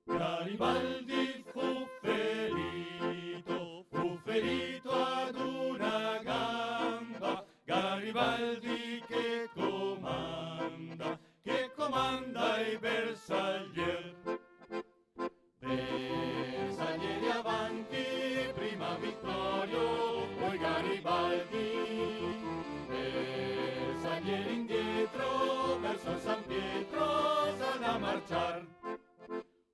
Garibaldi fu ferito ad una gamba. Garibaldi che comanda i bersaglieri. Bersaglieri avanti, prima Vittorio, poi Garibaldi. Bersaglieri indietro, verso San Pietro, s'ha da marciar.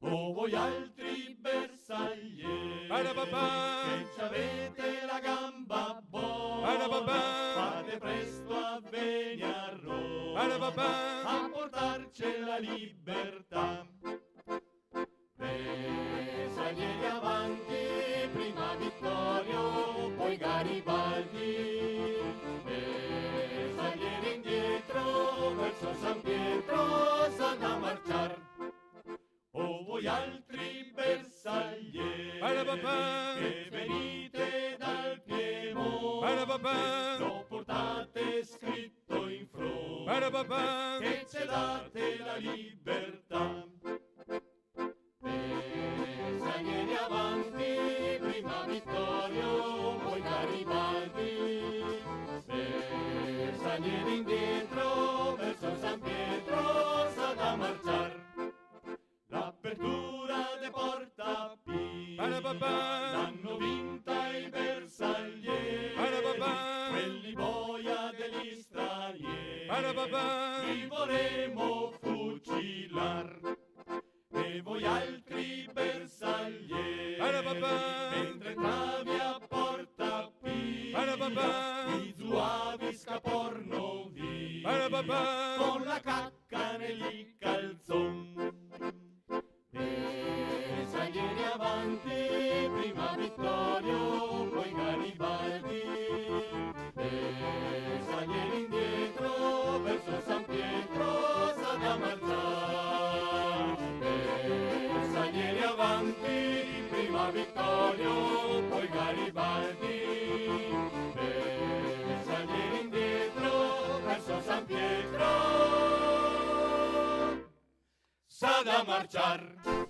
O voi altri bersaglieri, che c'avete la gamba buona, fate presto a venire a Roma, a portarci la libertà. Bersaglieri avanti, prima Vittorio, poi Garibaldi. Bersaglieri indietro, verso San Pietro, s'ha da marciar. O voi altri bersaglieri, che venite dal Piemonte, lo portate scritto in fronte, che ci date la libertà. Bersaglieri avanti, prima Vittorio, poi Garibaldi. Bersaglieri indietro, verso San Pietro, s'ha da marciar. L'apertura de Porta Pia l'hanno vinta i bersaglieri, quelli boia degli stranieri, li vorremo fucilar. E voi altri bersaglieri, mentre entravi a Porta Pia, i zuavi scaporno via, con la cacca negli calzon. Bersaglieri avanti, prima Vittorio, poi Garibaldi. Bersaglieri indietro, verso San Pietro, s'ha da marciar. Bersaglieri avanti, prima Vittorio, poi Garibaldi. Bersaglieri indietro, verso San Pietro, s'ha da marciar.